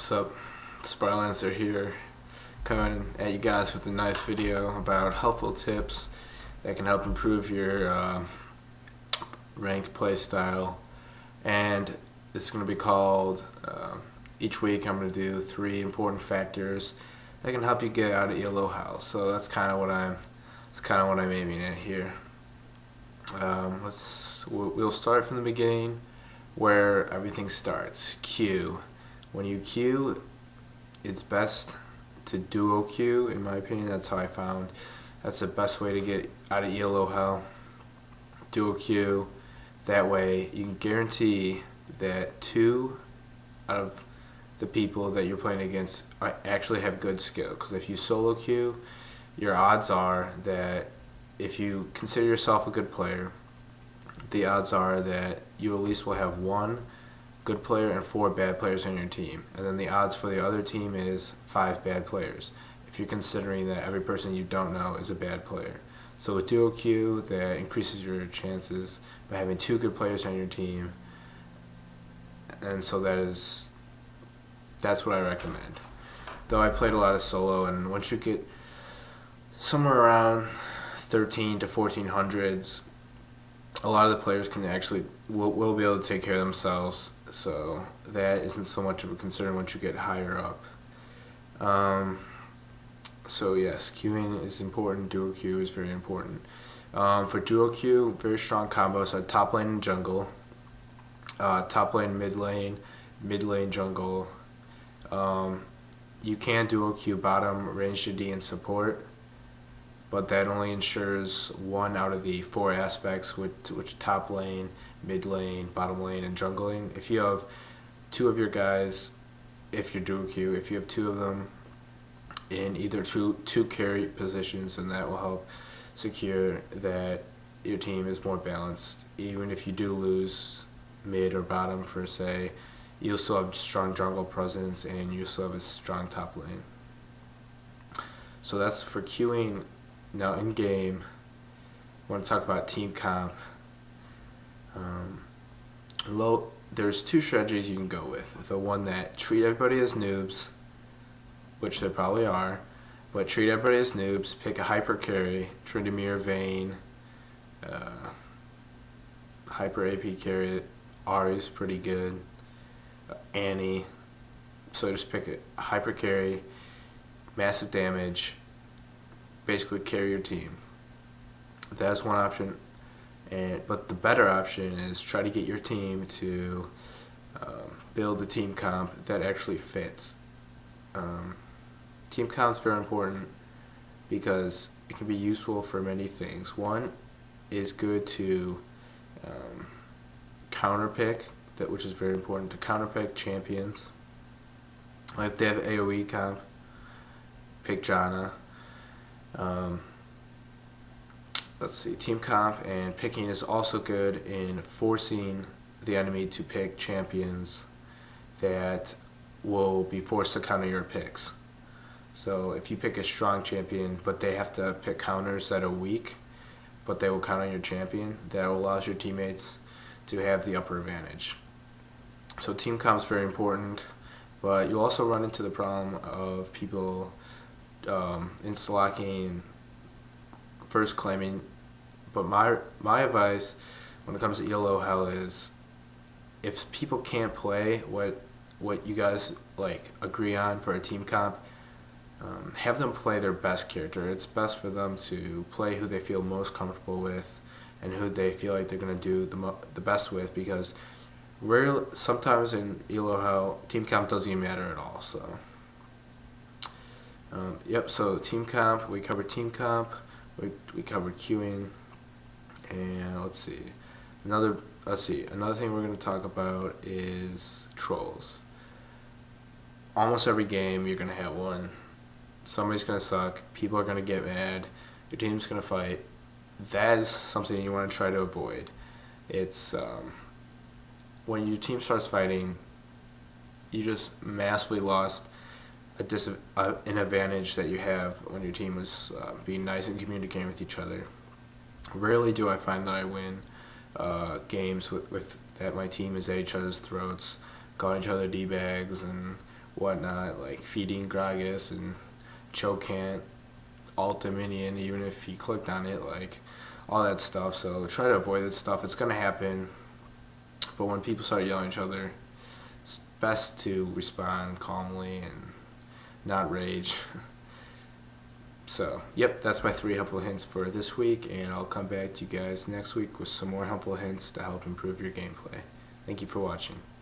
What's up? TeamSPLance here, coming at you guys with a nice video about helpful tips that can help improve your ranked play style. And it's going to be called, each week I'm going to do 3 important factors that can help you get out of ELO house. So that's kind of what I'm aiming at here. We'll start from the beginning where everything starts. Queue. When you queue, it's best to duo queue. In my opinion, that's how I found. That's the best way to get out of ELO hell. Duo queue. That way, you can guarantee that 2 out of the people that you're playing against actually have good skill. Because if you solo queue, your odds are that if you consider yourself a good player, the odds are that you at least will have 1 good player and 4 bad players on your team. And then the odds for the other team is 5 bad players, if you're considering that every person you don't know is a bad player. So with duo queue, that increases your chances by having 2 good players on your team. And so that's what I recommend. Though I played a lot of solo, and once you get somewhere around 13 to 1400s, a lot of the players can actually will be able to take care of themselves, so that isn't so much of a concern once you get higher up. So yes, queuing is important. Duo queue is very important. For duo queue, very strong combos are top lane and jungle, top lane, mid lane jungle. You can duo queue bottom, range AD, and support, but that only ensures 1 out of the 4 aspects, which top lane, mid lane, bottom lane, and jungling. If you have 2 of your guys, if you're duo queue, if you have 2 of them in either two carry positions, then that will help secure that your team is more balanced. Even if you do lose mid or bottom for, say, you'll still have strong jungle presence and you still have a strong top lane. So that's for queuing. Now in game, I want to talk about team comp. There's 2 strategies you can go with. The one that treat everybody as noobs, which there probably are, but treat everybody as noobs. Pick a hyper carry, Tryndamere, Vayne, hyper AP carry. Ari's pretty good. Annie. So just pick a hyper carry, massive damage. Basically carry your team. That's one option, but the better option is try to get your team to build a team comp that actually fits. Team comp is very important because it can be useful for many things. One is good to counter pick, which is very important, to counter pick champions. Like if they have AoE comp, pick Janna. Let's see, team comp and picking is also good in forcing the enemy to pick champions that will be forced to counter your picks. So if you pick a strong champion but they have to pick counters that are weak but they will counter your champion, that allows your teammates to have the upper advantage. So team comp is very important, but you also run into the problem of people insta-locking, first claiming. But my advice when it comes to ELO hell is, if people can't play what you guys like agree on for a team comp, have them play their best character. It's best for them to play who they feel most comfortable with and who they feel like they're going to do the best with, because sometimes in ELO hell, team comp doesn't even matter at all. So so team comp, we covered team comp, we covered queuing, and let's see, another thing we're going to talk about is trolls. Almost every game you're going to have one. Somebody's going to suck, people are going to get mad, your team's going to fight. That is something you want to try to avoid. It's when your team starts fighting, you just massively lost an advantage that you have when your team was being nice and communicating with each other. Rarely do I find that I win games with that my team is at each other's throats, calling each other D-bags and whatnot, like feeding Gragas and choke can't alt a minion even if he clicked on it, like all that stuff. So try to avoid that stuff. It's gonna happen, but when people start yelling at each other, it's best to respond calmly and not rage. So, yep, that's my 3 helpful hints for this week, and I'll come back to you guys next week with some more helpful hints to help improve your gameplay. Thank you for watching.